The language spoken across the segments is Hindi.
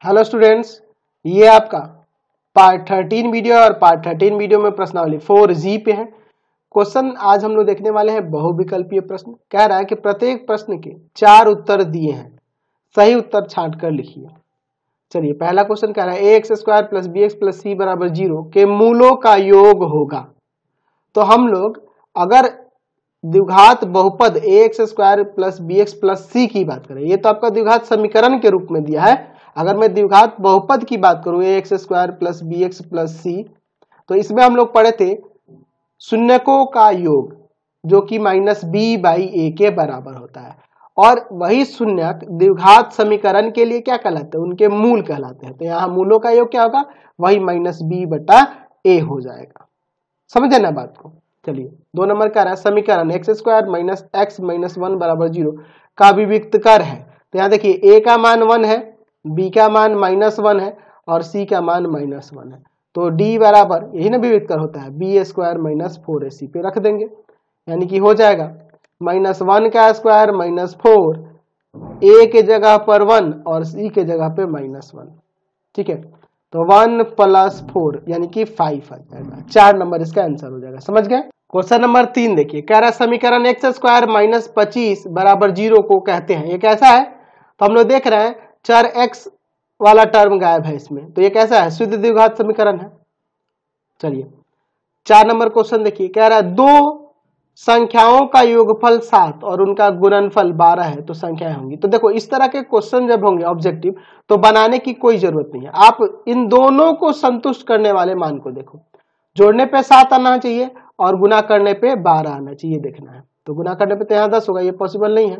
हेलो स्टूडेंट्स, ये आपका पार्ट 13 वीडियो और पार्ट 13 वीडियो में प्रश्नावली 4G पे है। क्वेश्चन आज हम लोग देखने वाले हैं बहुविकल्पीय प्रश्न। कह रहा है कि प्रत्येक प्रश्न के 4 उत्तर दिए हैं, सही उत्तर छांट कर लिखिए। चलिए, पहला क्वेश्चन कह रहा है ax² + bx + c = 0 के मूलों का योग होगा। तो हम लोग अगर द्विघात बहुपद ax² + bx + c की बात करें, ये तो आपका द्विघात समीकरण के रूप में दिया है। अगर मैं द्विघात बहुपद की बात करूं ax² + bx + c, तो इसमें हम लोग पढ़े थे शून्यकों का योग जो कि -b/a के बराबर होता है, और वही शून्यक द्विघात समीकरण के लिए क्या कहलाते हैं, उनके मूल कहलाते हैं। तो यहाँ मूलों का योग क्या होगा, वही -b/a हो जाएगा। समझे ना बात को। चलिए, 2 नंबर का रहा समीकरण x² - x - 1 = 0 का विविक्त कर है। तो यहाँ देखिए a का मान 1 है, b का मान -1 है और c का मान -1 है। तो d बराबर यही ना विविक्त कर होता है, b² - 4ac पे रख देंगे, यानी कि हो जाएगा -1 का स्क्वायर -4, a के जगह पर 1 और c के जगह पे -1। ठीक है, तो 1 + 4 यानी कि 5 आ जाएगा। 4 नंबर इसका आंसर हो जाएगा। समझ गए। क्वेश्चन नंबर 3 देखिए, कह रहा है समीकरण x² - 25 = 0 को कहते हैं। ये कैसा है, तो हम लोग देख रहे हैं चर x वाला टर्म गायब है इसमें, तो ये कैसा है, शुद्ध द्विघात समीकरण है। चलिए, 4 नंबर क्वेश्चन देखिए, कह रहा है दो संख्याओं का योगफल 7 और उनका गुणनफल 12 है, तो संख्याएं होंगी। तो देखो, इस तरह के क्वेश्चन जब होंगे ऑब्जेक्टिव, तो बनाने की कोई जरूरत नहीं है। आप इन दोनों को संतुष्ट करने वाले मान को देखो, जोड़ने पे 7 आना चाहिए और गुना करने पे 12 आना चाहिए, देखना है। तो गुना करने पे तो यहाँ 10 होगा, ये पॉसिबल नहीं है।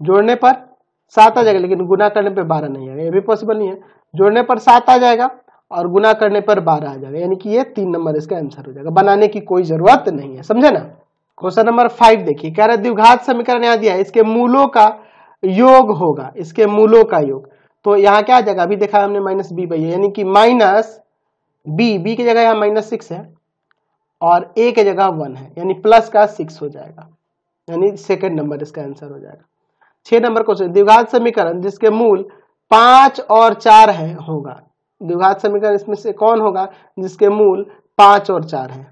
जोड़ने पर 7 आ जाएगा, लेकिन गुना करने पे 12 नहीं आएगा, ये भी पॉसिबल नहीं है। जोड़ने पर 7 आ जाएगा और गुना करने पर 12 आ जाएगा, यानी कि ये 3 नंबर इसका आंसर हो जाएगा। बनाने की कोई जरूरत नहीं है, समझे ना। क्वेश्चन नंबर 5 देखिए, कह रहा है द्विघात समीकरण यहाँ दिया है, इसके मूलों का योग होगा, इसके मूलों का योग। तो यहाँ क्या आ जाएगा, अभी देखा हमने -b/a, यानी कि -b की जगह यहाँ -6 है और a के जगह 1 है, यानी प्लस का 6 हो जाएगा, यानी सेकंड नंबर इसका आंसर हो जाएगा। 6 नंबर क्वेश्चन, द्विघात समीकरण जिसके मूल 5 और 4 है होगा। द्विघात समीकरण इसमें से कौन होगा जिसके मूल 5 और 4 है।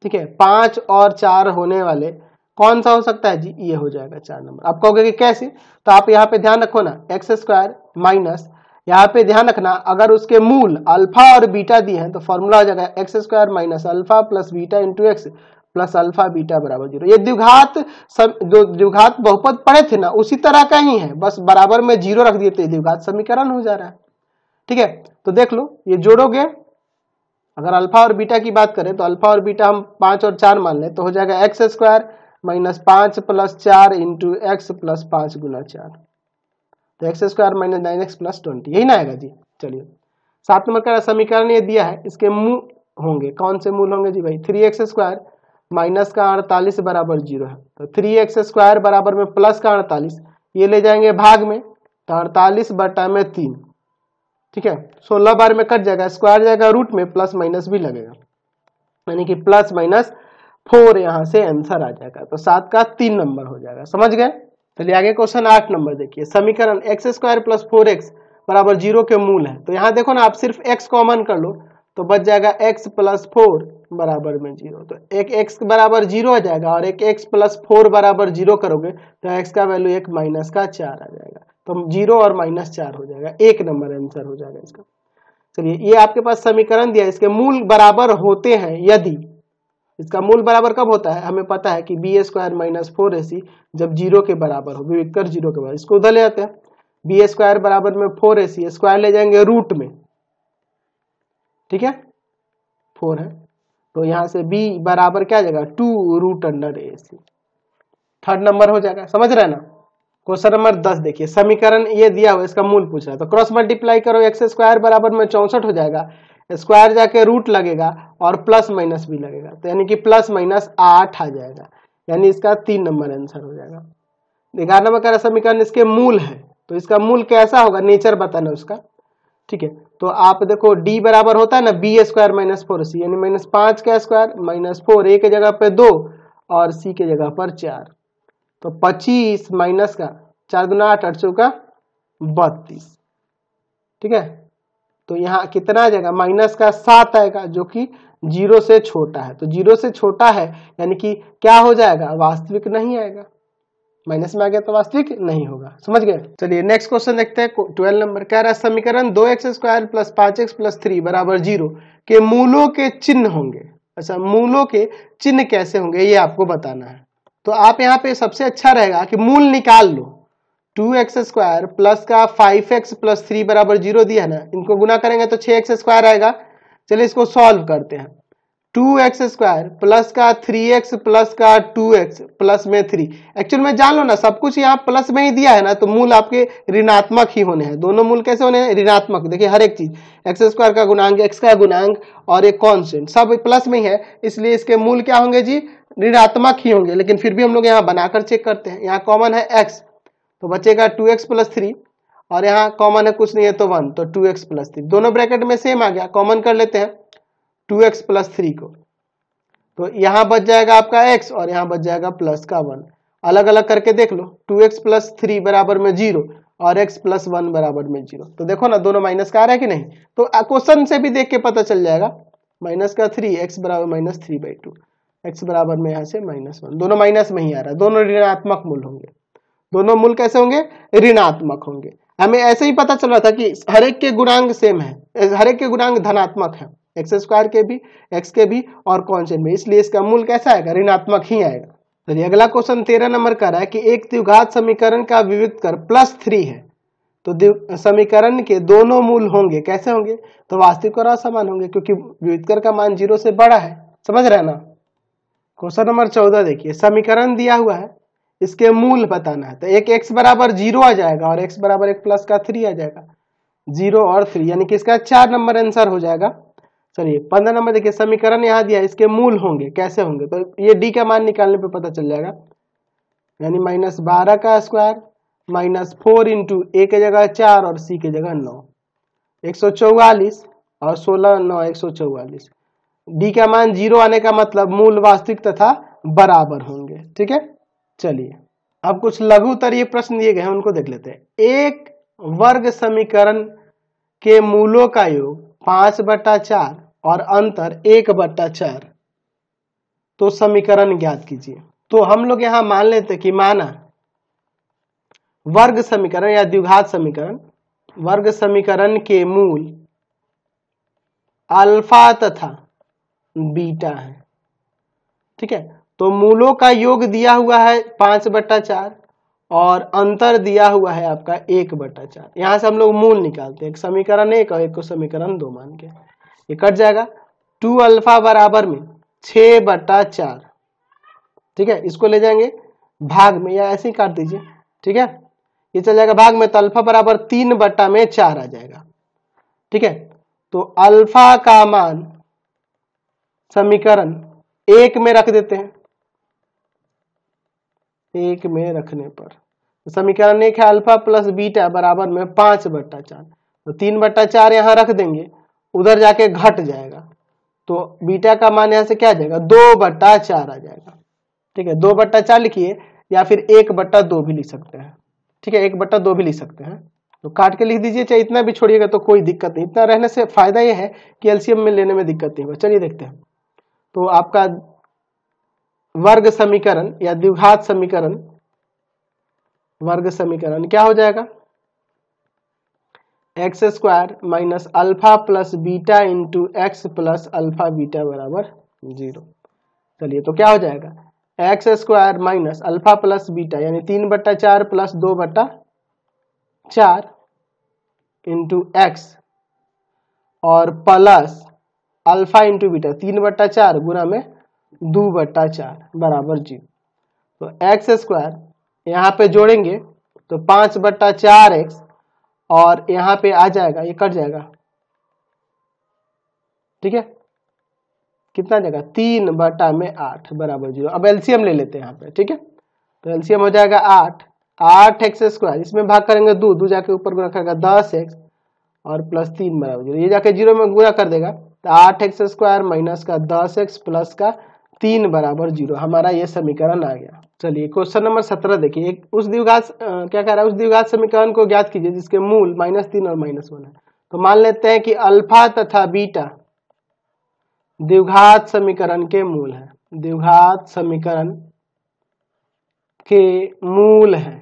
ठीक है, 5 और 4 होने वाले कौन सा हो सकता है जी, ये हो जाएगा 4 नंबर। आप कहोगे कि कैसे, तो आप यहाँ पे ध्यान रखो ना, x² माइनस, यहाँ पे ध्यान रखना अगर उसके मूल अल्फा और बीटा दिए हैं तो फॉर्मूला हो जाएगा x² - alpha + beta × x + alpha beta = 0। ये द्विघात जो द्विघात बहुपद पढ़े थे ना, उसी तरह का ही है, बस बराबर में 0 रख दिए तो द्विघात समीकरण हो जा रहा है। ठीक है, तो देख लो, ये जोड़ोगे, अगर अल्फा और बीटा की बात करें तो अल्फा और बीटा हम 5 और 4 मान लें, तो हो जाएगा x² - 5 + 4 × x + 5 × 4, तो x² - 9x + 20, यही ना आएगा जी। चलिए, 7 नंबर का समीकरण ये दिया है, इसके मूल होंगे, कौन से मूल होंगे जी भाई, 3x² माइनस का 48 बराबर 0 है, तो 3x² बराबर में प्लस का 48, ये ले जाएंगे भाग में, तो 48/3। ठीक है, 16 बार में कट जाएगा, स्क्वायर जाएगा रूट में, प्लस माइनस भी लगेगा, यानी कि +-4 यहां से आंसर आ जाएगा। तो 7 का 3 नंबर हो जाएगा। समझ गए। चलिए आगे क्वेश्चन 8 नंबर देखिए, समीकरण x² + 4x = 0 के मूल है। तो यहाँ देखो ना, आप सिर्फ x कॉमन कर लो तो बच जाएगा x + 4 बराबर में 0, तो एक x बराबर 0 आ जाएगा और एक x + 4 बराबर 0 करोगे तो x का वैल्यू 1 -4 आ जाएगा, तो 0 और -4 हो जाएगा, 1 नंबर आंसर हो जाएगा इसका। चलिए, ये आपके पास समीकरण दिया है, इसके मूल बराबर होते हैं यदि, इसका मूल बराबर कब होता है, हमें पता है कि b² - 4ac जब 0 के बराबर हो, विविक्त कर 0 के बराबर, इसको उधर ले आते हैं, b² बराबर में 4ac, स्क्वायर ले जाएंगे रूट में, ठीक है, 4 है, तो यहां से b बराबर क्या आ जाएगा, 2√√ac, थर्ड नंबर हो जाएगा। समझ रहे हैं ना। क्वेश्चन नंबर 10 देखिए, समीकरण ये दिया हुआ, इसका मूल पूछ रहा है, तो क्रॉस मल्टीप्लाई करो, x² बराबर में 64 हो जाएगा, स्क्वायर जाके रूट लगेगा और प्लस माइनस भी लगेगा, तो यानी कि +-8 आ जाएगा, यानी इसका 3 नंबर आंसर हो जाएगा। 11 नंबर का समीकरण इसके मूल है, तो इसका मूल कैसा होगा, नेचर बताना उसका। ठीक है, तो आप देखो d बराबर होता है ना b² - 4c, यानी -5 का स्क्वायर -4, a के जगह पे 2 और c के जगह पर 4, तो 25 माइनस का 4 × 8 = 8 × 32। ठीक है। तो यहाँ कितना आ जाएगा, माइनस का 7 आएगा जो कि 0 से छोटा है। तो 0 से छोटा है यानी कि क्या हो जाएगा, वास्तविक नहीं आएगा। माइनस में आ गया तो वास्तविक नहीं होगा, समझ गए। चलिए नेक्स्ट क्वेश्चन देखते हैं। 12 नंबर कह रहा है समीकरण 2x² + 5x + 3 = 0 के मूलों के चिन्ह होंगे। अच्छा, मूलों के चिन्ह कैसे होंगे ये आपको बताना है। तो आप यहाँ पे सबसे अच्छा रहेगा कि मूल निकाल लो। 2x² प्लस का 5x + 3 = 0 दिया है ना, इनको गुना करेंगे तो 6x² आएगा। चलिए इसको सॉल्व करते हैं। 2x² प्लस का 3x प्लस का 2x प्लस में 3। एक्चुअल में जान लो ना, सब कुछ यहाँ प्लस में ही दिया है ना, तो मूल आपके ऋणात्मक ही होने हैं। दोनों मूल कैसे होने हैं, ऋणात्मक। देखिए हर एक चीज, x² का गुणांक, x का गुणांक और एक कांस्टेंट सब प्लस में ही है, इसलिए इसके मूल क्या होंगे जी, ऋणात्मक ही होंगे। लेकिन फिर भी हम लोग यहाँ बनाकर चेक करते हैं। यहाँ कॉमन है x, तो बचेगा 2x + 3, और यहाँ कॉमन है कुछ नहीं है तो 1, तो 2x + 3 दोनों ब्रैकेट में सेम आ गया। कॉमन कर लेते हैं 2x + 3 को, तो यहाँ बच जाएगा आपका x और यहाँ बच जाएगा प्लस का 1। अलग अलग करके देख लो, 2x + 3 बराबर में 0 और x + 1 बराबर में 0। तो देखो ना दोनों माइनस का आ रहा है कि नहीं। तो क्वेश्चन से भी देख के पता चल जाएगा, माइनस का 3, x बराबर -3/2, x बराबर में यहाँ से -1, दोनों माइनस में ही आ रहा है। दोनों ऋणात्मक मूल होंगे। दोनों मूल कैसे होंगे, ऋणात्मक होंगे। हमें ऐसे ही पता चल रहा था कि हर एक के गुणांक सेम है, हर एक के गुणांक धनात्मक है, x² के भी, x के भी और कांस्टेंट में, इसलिए इसका मूल कैसा आएगा, ऋणात्मक ही आएगा। चलिए अगला क्वेश्चन 13 नंबर का रहा है कि एक द्विघात समीकरण का विविध कर +3 है, तो समीकरण के दोनों मूल होंगे, कैसे होंगे, तो वास्तविक और असमान होंगे, क्योंकि विविध कर का मान 0 से बड़ा है। समझ रहे हैं ना। क्वेश्चन नंबर 14 देखिए, समीकरण दिया हुआ है, इसके मूल बताना है। तो एक x बराबर 0 आ जाएगा और x बराबर 1 प्लस का 3 आ जाएगा, 0 और 3, यानी कि इसका 4 नंबर आंसर हो जाएगा। चलिए 15 नंबर देखिए, समीकरण यहाँ दिया है, इसके मूल होंगे, कैसे होंगे, तो ये d का मान निकालने पे पता चल जाएगा। यानी -12 का स्क्वायर -4 इंटू a की जगह 4 और c की जगह 9, 144 और 16 9 144। d का मान 0 आने का मतलब मूल वास्तविक तथा बराबर होंगे। ठीक है। चलिए अब कुछ लघु उत्तरीय प्रश्न दिए गए हैं, उनको देख लेते हैं। एक वर्ग समीकरण के मूलों का योग 5/4 और अंतर 1/4, तो समीकरण ज्ञात कीजिए। तो हम लोग यहां मान लेते कि माना वर्ग समीकरण या द्विघात समीकरण, वर्ग समीकरण के मूल अल्फा तथा बीटा है। ठीक है, तो मूलों का योग दिया हुआ है 5/4 और अंतर दिया हुआ है आपका 1/4। यहां से हम लोग मूल निकालते हैं, एक समीकरण 1 और एक को समीकरण 2 मान के, ये कट जाएगा। 2 अल्फा बराबर में 6/4। ठीक है, इसको ले जाएंगे भाग में या ऐसे ही काट दीजिए। ठीक है, ये चल जाएगा भाग में, तो अल्फा बराबर 3/4 आ जाएगा। ठीक है, तो अल्फा का मान समीकरण 1 में रख देते हैं। 1 में रखने पर समीकरण 1 है अल्फा प्लस बीटा बराबर में 5/4, तो 3/4 यहां रख देंगे, उधर जाके घट जाएगा, तो बीटा का मान यहां से क्या आ जाएगा, 2/4 आ जाएगा। ठीक है, 2/4 लिखिए या फिर 1/2 भी लिख सकते हैं। ठीक है, 1/2 भी लिख सकते हैं, तो काट के लिख दीजिए, चाहे इतना भी छोड़िएगा तो कोई दिक्कत नहीं। इतना रहने से फायदा यह है कि एलसीएम में लेने में दिक्कत नहीं होगा। चलिए देखते हैं। तो आपका वर्ग समीकरण या द्विघात समीकरण, वर्ग समीकरण क्या हो जाएगा, x² minus alpha plus beta into x plus alpha beta बराबर 0। चलिए तो क्या हो जाएगा, x² minus alpha plus beta यानी 3/4 प्लस 2/4 इंटू एक्स और प्लस अल्फा इंटू बीटा 3/4 गुना में 2/4 बराबर 0। तो x² यहाँ पे जोड़ेंगे तो 5/4x और यहाँ पे आ जाएगा, ये कट जाएगा। ठीक है, कितना जाएगा, 3/8 बराबर 0। अब एलसीएम ले लेते हैं यहाँ पे। ठीक है, तो एलसीएम हो जाएगा 8x², इसमें भाग करेंगे 2 जाके ऊपर गुना करेगा 10x और प्लस 3 बराबर 0, ये जाके 0 में गुना कर देगा, तो 8x² माइनस का 10x प्लस का 3 बराबर 0, हमारा ये समीकरण आ गया। चलिए क्वेश्चन नंबर 17 देखिए, उस द्विघात क्या कह रहा है, उस द्विघात समीकरण को ज्ञात कीजिए जिसके मूल -3 और -1 है। तो मान लेते हैं कि अल्फा तथा बीटा द्विघात समीकरण के मूल है, द्विघात समीकरण के मूल है।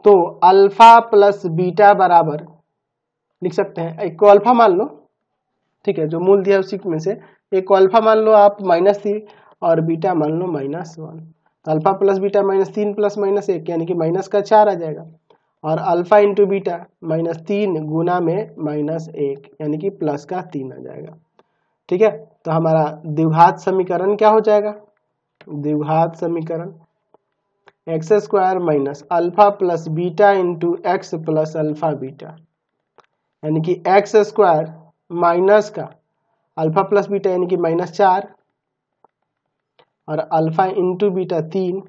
तो अल्फा प्लस बीटा बराबर लिख सकते हैं, एक को अल्फा मान लो, ठीक है, जो मूल दिया उसी में से एक को अल्फा मान लो आप -3 और बीटा मान लो -1। तो अल्फा प्लस बीटा -3 प्लस -1 यानी कि माइनस का 4 आ जाएगा, और अल्फा इंटू बीटा -3 गुना में -1 यानी कि प्लस का 3 आ जाएगा। ठीक है, तो हमारा द्विघात समीकरण क्या हो जाएगा, द्विघात समीकरण x² minus alpha plus beta into x plus alpha beta, यानी कि x² माइनस का अल्फा प्लस बीटा यानी कि -4 और अल्फा इंटू बीटा 3,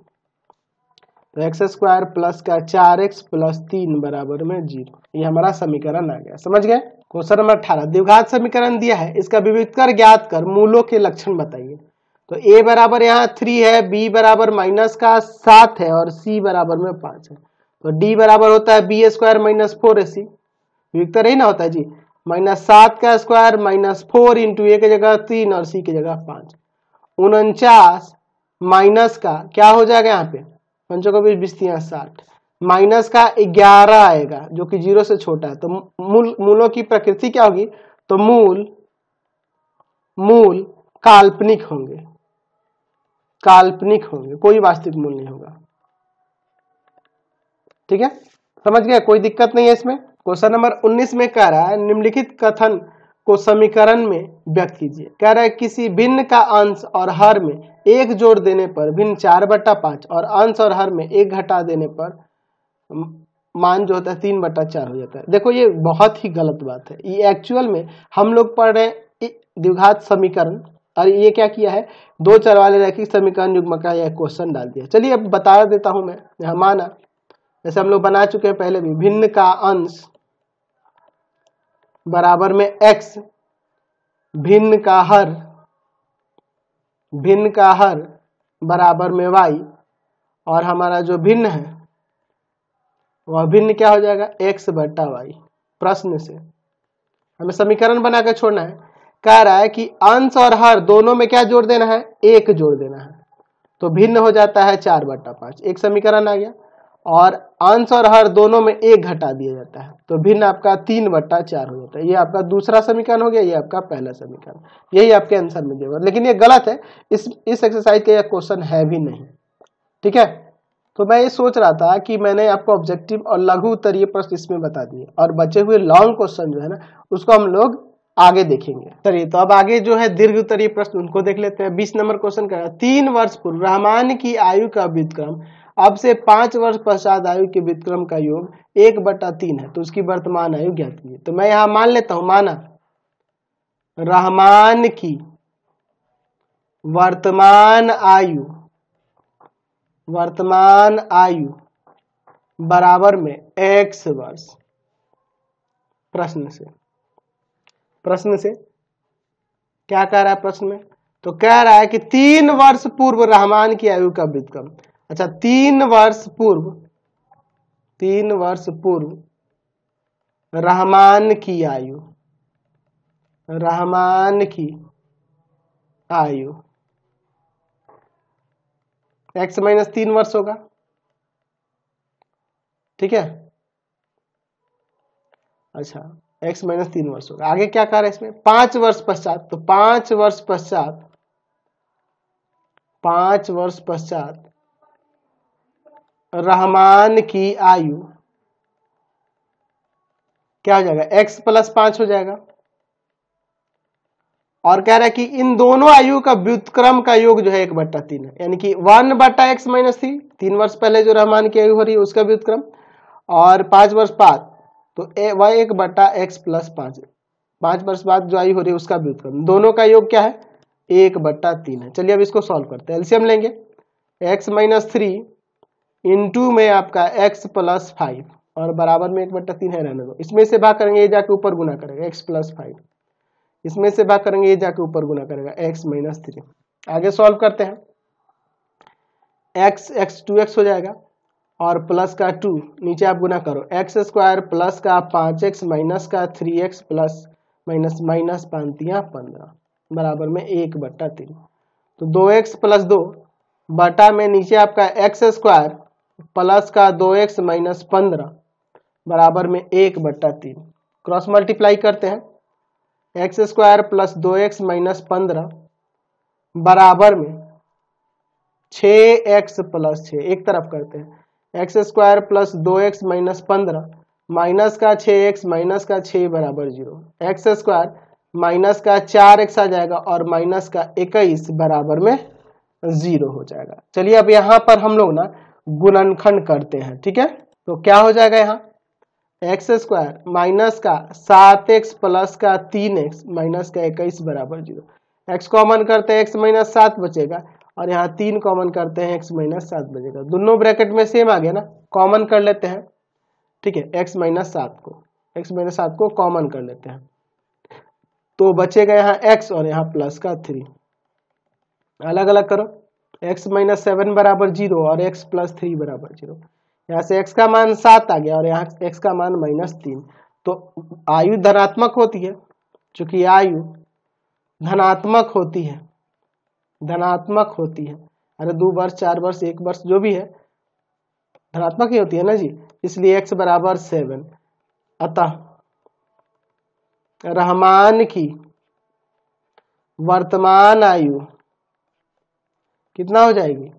तो x² प्लस का 4x प्लस 3 बराबर में 0। ये हमारा समीकरण आ गया, समझ गए। क्वेश्चन नंबर 18, द्विघात समीकरण दिया है, इसका विविधकर ज्ञात कर मूलों के लक्षण बताइए। तो a बराबर यहाँ 3 है, b बराबर -7 है और c बराबर में 5 है। तो d बराबर होता है b² माइनस 4ac, विविधकर ही ना होता है जी, -7 का स्क्वायर -4 इंटू a की जगह 3 और c की जगह 5, 49 माइनस का क्या हो जाएगा यहाँ पे, 5 को 20 माइनस का 11 आएगा जो कि 0 से छोटा है। तो मूलों की प्रकृति क्या होगी, तो मूल काल्पनिक होंगे, काल्पनिक होंगे, कोई वास्तविक मूल नहीं होगा। ठीक है, समझ गए, कोई दिक्कत नहीं है इसमें। क्वेश्चन नंबर 19 में कह रहा है निम्नलिखित कथन को समीकरण में व्यक्त कीजिए। कह रहा है किसी भिन्न का अंश और हर में 1 जोड़ देने पर भिन्न 4/5 और अंश और हर में 1 घटा देने पर मान जो होता है 3/4 हो जाता है। देखो ये बहुत ही गलत बात है, ये एक्चुअल में हम लोग पढ़ रहे हैं द्विघात समीकरण और ये क्या किया है, 2 चर वाले रैखिक समीकरण युग्म का यह क्वेश्चन डाल दिया। चलिए अब बता देता हूं मैं, यहाँ माना जैसे हम लोग बना चुके हैं पहले भी, भिन्न का अंश बराबर में x, भिन्न का हर बराबर में y, और हमारा जो भिन्न है वह भिन्न क्या हो जाएगा, x/y। प्रश्न से हमें समीकरण बना के छोड़ना है, कह रहा है कि अंश और हर दोनों में क्या जोड़ देना है, 1 जोड़ देना है, तो भिन्न हो जाता है 4/5, एक समीकरण आ गया, और अंश और हर दोनों में 1 घटा दिया जाता है तो भिन्न आपका 3/4 हो जाता है। ये आपका दूसरा समीकरण हो गया, ये आपका पहला समीकरण, यही आपके आंसर में देगा। लेकिन ये गलत है, इस एक्सरसाइज का यह क्वेश्चन है भी नहीं। ठीक है, तो मैं ये सोच रहा था कि मैंने आपको ऑब्जेक्टिव और लघु उत्तरीय प्रश्न इसमें बता दिए, और बचे हुए लॉन्ग क्वेश्चन जो है ना उसको हम लोग आगे देखेंगे। चलिए तो अब आगे जो है दीर्घ उत्तरीय प्रश्न उनको देख लेते हैं। 20 नंबर क्वेश्चन का 3 वर्ष पूर्व रहमान की आयु का व्युत्क्रम अब से 5 वर्ष पश्चात आयु के व्युत्क्रम का योग 1/3 है, तो उसकी वर्तमान आयु ज्ञात कीजिए। तो मैं यहां मान लेता हूं, माना रहमान की वर्तमान आयु बराबर में x वर्ष। प्रश्न से क्या कह रहा है प्रश्न में, तो कह रहा है कि 3 वर्ष पूर्व रहमान की आयु का व्युत्क्रम। अच्छा, 3 वर्ष पूर्व रहमान की आयु x - 3 वर्ष होगा। ठीक है, अच्छा x - 3 वर्ष होगा। आगे क्या कह रहा है इसमें, 5 वर्ष पश्चात, तो 5 वर्ष पश्चात रहमान की आयु क्या हो जाएगा, x + 5 हो जाएगा, और कह रहा है कि इन दोनों आयु का व्युत्क्रम का योग जो है 1/3 है, यानी कि 1/x - 3, 3 वर्ष पहले जो रहमान की आयु हो रही है उसका व्युत्क्रम, और 5 वर्ष बाद तो 1/x + 5, 5 वर्ष बाद जो आयु हो रही है उसका व्युत्क्रम, दोनों का योग क्या है, 1/3 है। चलिए अब इसको सॉल्व करते हैं, एलसीएम लेंगे, x - 3 इंटू में आपका x + 5 और बराबर में 1/3 है, रहने दो। इसमें से भाग करेंगे, ये जाके ऊपर गुना करेगा x + 5, इसमें से भाग करेंगे, ये जाके ऊपर गुना करेगा x - 3। आगे सॉल्व करते हैं, x 2x हो जाएगा और प्लस का 2, नीचे आप गुना करो, एक्स स्क्वायर प्लस का 5x माइनस का 3x प्लस माइनस माइनस 5×15 बराबर में 1/3। तो 2x प्लस 2 बटा में नीचे आपका एक्स स्क्वायर प्लस का 2x माइनस 15 बराबर में 1/3। क्रॉस मल्टीप्लाई करते हैं, x square plus 2x minus 15 बराबर में 6x प्लस 6, एक तरफ करते हैं, x square plus 2x minus 15 minus का 6x माइनस का 6 बराबर 0, एक्स स्क्वायर माइनस का 4x आ जाएगा और माइनस का 21 बराबर में 0 हो जाएगा। चलिए अब यहाँ पर हम लोग ना गुणनखंड करते हैं, ठीक है। तो क्या हो जाएगा, यहाँ एक्स स्क्वायर माइनस का 7x प्लस का 3x माइनस का 21 बराबर 0, एक्स कॉमन करते हैं x माइनस 7 बचेगा और यहाँ 3 कॉमन करते हैं x माइनस 7 बचेगा, दोनों ब्रैकेट में सेम आ गया ना, कॉमन कर लेते हैं, ठीक है, x माइनस 7 को कॉमन कर लेते हैं, तो बचेगा यहाँ x और यहाँ प्लस का 3, अलग अलग करो, x माइनस 7 बराबर 0 और x प्लस 3 बराबर 0, यहाँ से x का मान 7 आ गया और यहाँ x का मान -3। तो आयु धनात्मक होती है, चूंकि आयु धनात्मक होती है, अरे 2 वर्ष 4 वर्ष 1 वर्ष जो भी है धनात्मक ही होती है ना जी, इसलिए x बराबर 7। अतः रहमान की वर्तमान आयु कितना हो जाएगी,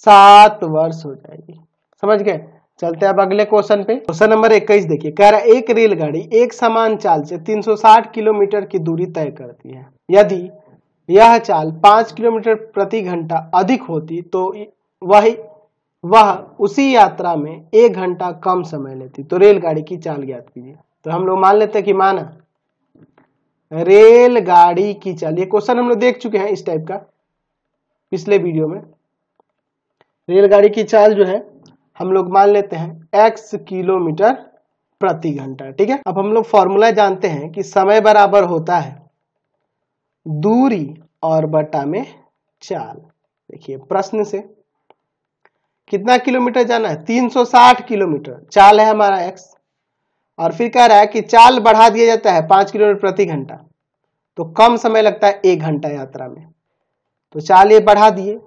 7 वर्ष हो जाएगी। समझ गए। चलते हैं अब अगले क्वेश्चन पे। क्वेश्चन नंबर 21 देखिए, कह रहा है एक रेलगाड़ी एक समान चाल से 360 किलोमीटर की दूरी तय करती है, यदि यह चाल 5 किलोमीटर प्रति घंटा अधिक होती तो वह उसी यात्रा में 1 घंटा कम समय लेती। तो रेलगाड़ी की चाल ज्ञात कीजिए। तो हम लोग मान लेते हैं कि माना रेलगाड़ी की चाल, ये क्वेश्चन हम लोग देख चुके हैं इस टाइप का पिछले वीडियो में। रेलगाड़ी की चाल जो है हम लोग मान लेते हैं x किलोमीटर प्रति घंटा, ठीक है। अब हम लोग फॉर्मूला जानते हैं कि समय बराबर होता है दूरी और बटा में चाल। देखिए प्रश्न से कितना किलोमीटर जाना है, 360 किलोमीटर, चाल है हमारा x, और फिर कह रहा है कि चाल बढ़ा दिया जाता है 5 किलोमीटर प्रति घंटा, तो कम समय लगता है 1 घंटा यात्रा में। तो चाल ये बढ़ा दिए,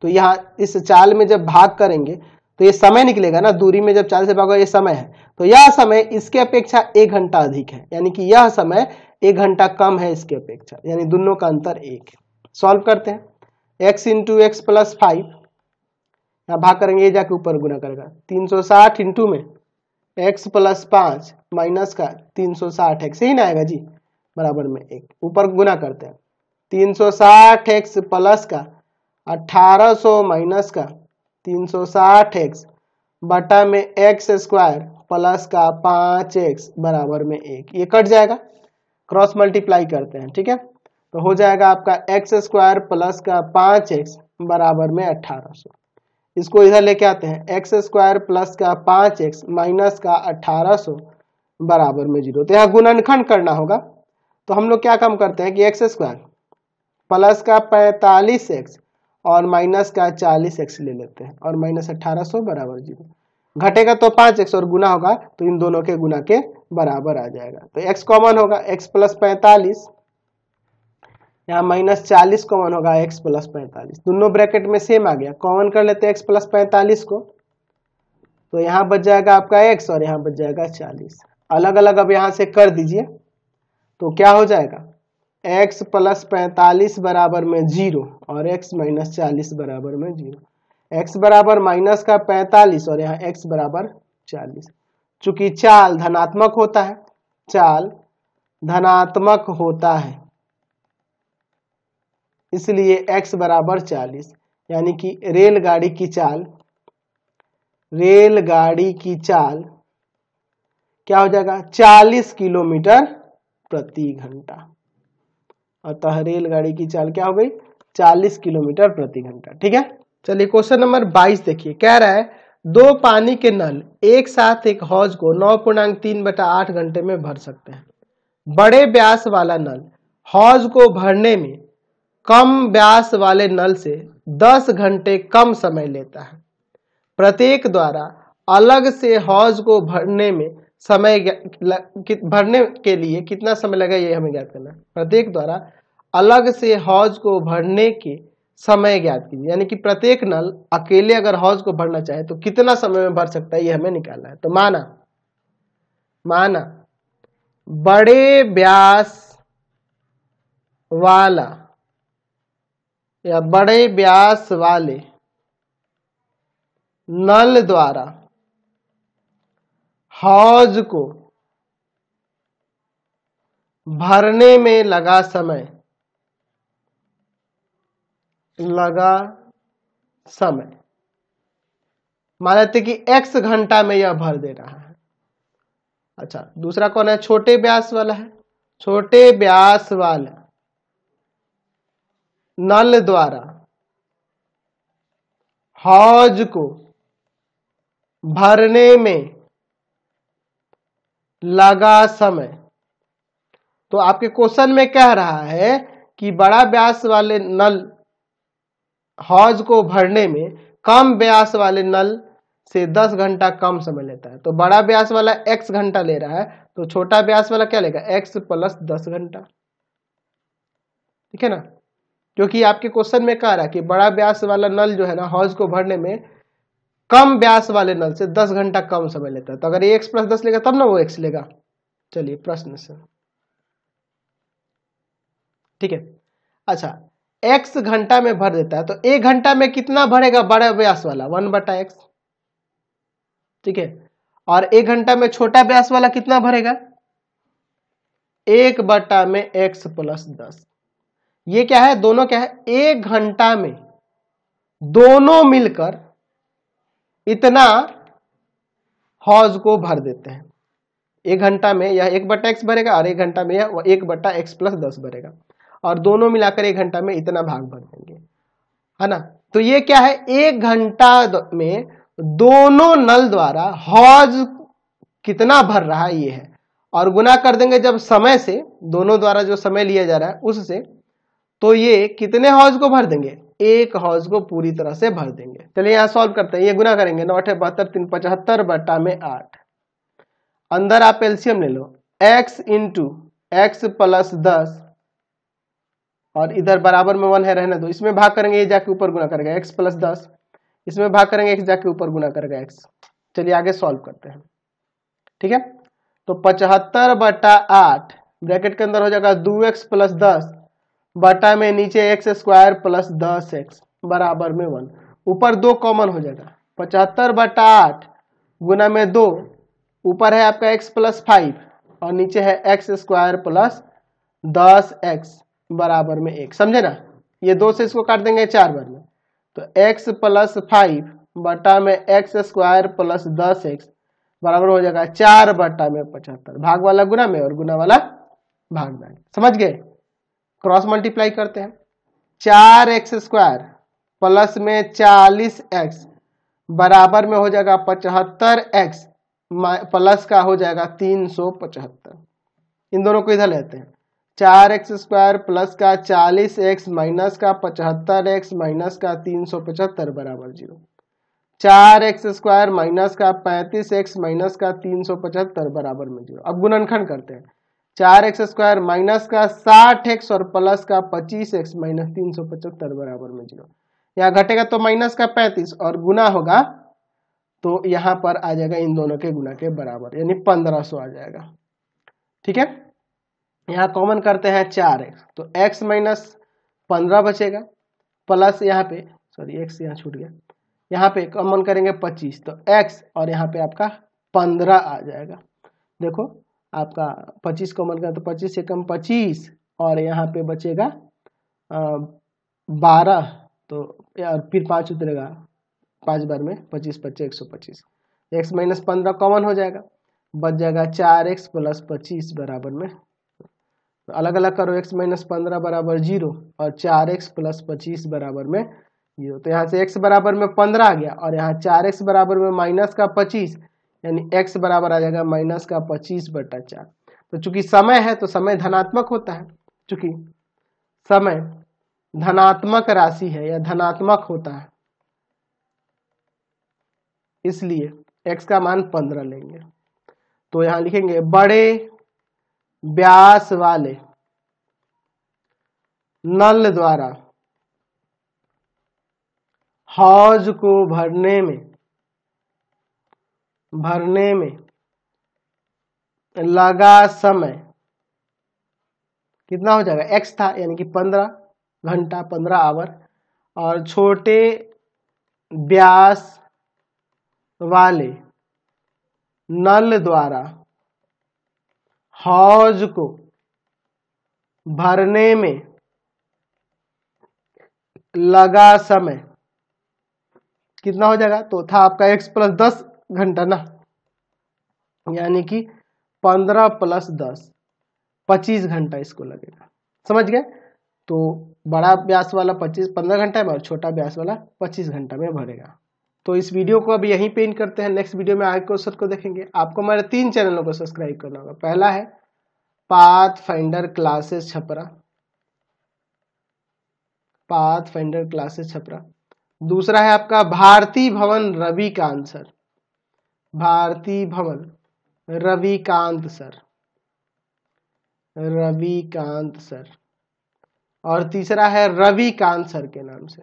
तो यहाँ इस चाल में जब भाग करेंगे तो ये समय निकलेगा ना, दूरी में जब चाल से भागो ये समय है, तो यह समय इसके अपेक्षा 1 घंटा अधिक है, यानी कि यह समय 1 घंटा कम है इसके अपेक्षा, यानी दोनों का अंतर 1 है। सॉल्व करते हैं, x इंटू एक्स प्लस 5, यहाँ भाग करेंगे ये जाके ऊपर गुना करेगा, 360 इंटू में x प्लस 5 माइनस का 360x, यही ना आएगा जी, बराबर में 1, ऊपर गुना करते हैं, 360x प्लस का 1800 माइनस का 360x बटा में x स्क्वायर प्लस का 5x बराबर में 1, ये कट जाएगा, क्रॉस मल्टीप्लाई करते हैं, ठीक है। तो हो जाएगा आपका x स्क्वायर प्लस का 5x बराबर में 1800, इसको इधर लेके आते हैं, x स्क्वायर प्लस का 5x माइनस का 1800 बराबर में 0। तो यहाँ गुणनखंड करना होगा, तो हम लोग क्या काम करते हैं कि x स्क्वायर प्लस का 45x और माइनस का 40x ले लेते हैं और माइनस 1800 बराबर 0, घटेगा तो 5x और गुना होगा तो इन दोनों के गुना के बराबर आ जाएगा। तो x कॉमन होगा, x प्लस 45, यहाँ माइनस 40 कॉमन होगा, x प्लस 45, दोनों ब्रैकेट में सेम आ गया, कॉमन कर लेते हैं x प्लस 45 को, तो यहाँ बच जाएगा आपका x और यहाँ बच जाएगा 40, अलग अलग अब यहाँ से कर दीजिए, तो क्या हो जाएगा x प्लस 45 बराबर में 0 और x माइनस 40 बराबर में 0, x बराबर माइनस का 45 और यहाँ x बराबर 40। चूंकि चाल धनात्मक होता है, चाल धनात्मक होता है, इसलिए x बराबर 40, यानी कि रेलगाड़ी की चाल क्या हो जाएगा 40 किलोमीटर प्रति घंटा। अतः रेलगाड़ी की चाल क्या हो गई 40 किलोमीटर प्रति घंटा, ठीक है। चलिए क्वेश्चन नंबर 22 देखिए, कह रहा है 2 पानी के नल एक साथ एक हौज को 9.3/8 घंटे में भर सकते हैं। बड़े व्यास वाला नल हौज को भरने में कम व्यास वाले नल से 10 घंटे कम समय लेता है। प्रत्येक द्वारा अलग से हौज को भरने में भरने के लिए कितना समय लगा, ये हमें ज्ञात करना है। प्रत्येक द्वारा अलग से हौज को भरने के समय ज्ञात कीजिए, यानी कि प्रत्येक नल अकेले अगर हौज को भरना चाहे तो कितना समय में भर सकता है, ये हमें निकालना है। तो माना बड़े व्यास वाला या बड़े व्यास वाले नल द्वारा हौज को भरने में लगा समय मान लेते कि x घंटा में यह भर दे रहा है। अच्छा, दूसरा कौन है, छोटे व्यास वाला है। छोटे व्यास वाला नल द्वारा हौज को भरने में लगा समय। तो आपके क्वेश्चन में कह रहा है कि बड़ा व्यास वाले नल हौज को भरने में कम व्यास वाले नल से 10 घंटा कम समय लेता है। तो बड़ा व्यास वाला x घंटा ले रहा है, तो छोटा व्यास वाला क्या लेगा, x प्लस 10 घंटा। ठीक है ना, क्योंकि आपके क्वेश्चन में कह रहा है कि बड़ा व्यास वाला नल जो है ना हौज को भरने में कम व्यास वाले नल से 10 घंटा कम समय लेता है। तो अगर ये x प्लस 10 लेगा तब ना वो x लेगा। चलिए प्रश्न से, ठीक है। अच्छा, x घंटा में भर देता है, तो 1 घंटा में कितना भरेगा बड़ा व्यास वाला, 1/x। ठीक है, और 1 घंटा में छोटा व्यास वाला कितना भरेगा, 1/x प्लस 10। ये क्या है, दोनों क्या है, 1 घंटा में दोनों मिलकर इतना हौज को भर देते हैं। 1 घंटा में यह 1/x भरेगा और 1 घंटा में यह 1/x प्लस 10 भरेगा, और दोनों मिलाकर 1 घंटा में इतना भाग भर देंगे, है ना। तो ये क्या है, 1 घंटा में दोनों नल द्वारा हौज कितना भर रहा है ये है, और गुना कर देंगे जब समय से, दोनों द्वारा जो समय लिया जा रहा है उससे, तो ये कितने हौज को भर देंगे, 1 हौज को पूरी तरह से भर देंगे। चलिए यहां सॉल्व करते हैं, ये गुना करेंगे, 9 8 72 3 75 बटा में 8। अंदर आप एलसीएम ले लो, x इंटू एक्स प्लस 10 और इधर बराबर में 1 है, रहने दो। इसमें भाग करेंगे, ये जाके ऊपर गुना करेगा x प्लस 10, इसमें भाग करेंगे x जाके ऊपर गुना करेगा x। चलिए आगे सॉल्व करते हैं, ठीक है। तो 75 बटा 8 ब्रैकेट के अंदर हो जाएगा 2x प्लस 10 बटा में नीचे x स्क्वायर प्लस 10x बराबर में 1। ऊपर 2 कॉमन हो जाएगा, 75 बटा 8 गुना में 2, ऊपर है आपका x प्लस 5 और नीचे है x स्क्वायर प्लस 10x बराबर में 1। समझे ना, ये 2 से इसको काट देंगे 4 बार में, तो x प्लस 5 बटा में x स्क्वायर प्लस 10x बराबर हो जाएगा 4 बटा में 75। भाग वाला गुना में और गुना वाला भाग में। समझ गए, क्रॉस मल्टीप्लाई करते हैं, 4x स्क्वायर प्लस में 40x बराबर में हो जाएगा 75x प्लस का हो जाएगा 375। इन दोनों को इधर लेते हैं, 4x स्क्वायर प्लस का 40x माइनस का 75x माइनस का 375 बराबर 0। 4x स्क्वायर माइनस का 35x माइनस का 375 बराबर में 0। अब गुणनखंड करते हैं, 4x स्क्वायर माइनस का 60x और प्लस का 25x माइनस 375 बराबर में 0। यहाँ घटेगा तो माइनस का 35 और गुना होगा तो यहाँ पर आ जाएगा इन दोनों के गुना के बराबर, यानी 1500 आ जाएगा। ठीक है, यहाँ कॉमन करते हैं 4x, तो x माइनस 15 बचेगा, प्लस यहाँ पे सॉरी x यहाँ छूट गया, यहाँ पे कॉमन करेंगे 25, तो x और यहाँ पे आपका 15 आ जाएगा। देखो आपका 25 कॉमन करें तो 25 से कम 25 और यहाँ पे बचेगा 12, तो फिर 5 उतरेगा, 5 बार में 25 बचे 125। x माइनस 15 कॉमन हो जाएगा, बच जाएगा 4x प्लस 25 बराबर में, तो अलग अलग करो, x माइनस 15 बराबर 0 और 4x प्लस 25 बराबर में 0। तो यहाँ से x बराबर में 15 आ गया और यहाँ 4x बराबर में माइनस का 25, यानी x बराबर आ जाएगा माइनस का 25 बटा 4। तो चूंकि समय है तो समय धनात्मक होता है, चूंकि समय धनात्मक राशि है या धनात्मक होता है, इसलिए x का मान 15 लेंगे। तो यहां लिखेंगे बड़े व्यास वाले नल द्वारा हौज को भरने में लगा समय कितना हो जाएगा, x था यानी कि 15 घंटा, 15 आवर, और छोटे व्यास वाले नल द्वारा हौज को भरने में लगा समय कितना हो जाएगा, तो था आपका x प्लस 10 घंटा ना, यानी कि 15 प्लस 10 25 घंटा इसको लगेगा। समझ गए? तो बड़ा व्यास वाला 15 घंटा में और छोटा व्यास वाला 25 घंटा में भरेगा। तो इस वीडियो को अब यहीं पे एंड करते हैं। नेक्स्ट वीडियो में आगे क्वेश्चन को देखेंगे। आपको हमारे 3 चैनलों को सब्सक्राइब करना होगा। पहला है pathfinder classes Chhapra, pathfinder classes Chhapra. दूसरा है आपका भारती भवन रविकांत सर, भारती भवन रविकांत सर, रविकांत सर। और तीसरा है रविकांत सर के नाम से।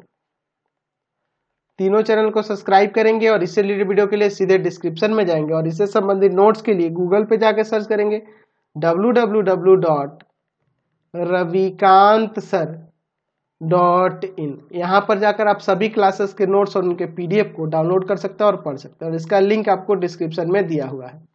तीनों चैनल को सब्सक्राइब करेंगे और इससे रिलेटेड वीडियो के लिए सीधे डिस्क्रिप्शन में जाएंगे और इससे संबंधित नोट्स के लिए गूगल पे जाकर सर्च करेंगे www.ravikantsir.in। यहाँ पर जाकर आप सभी क्लासेस के नोट्स और उनके PDF को डाउनलोड कर सकते हैं और पढ़ सकते हैं, और इसका लिंक आपको डिस्क्रिप्शन में दिया हुआ है।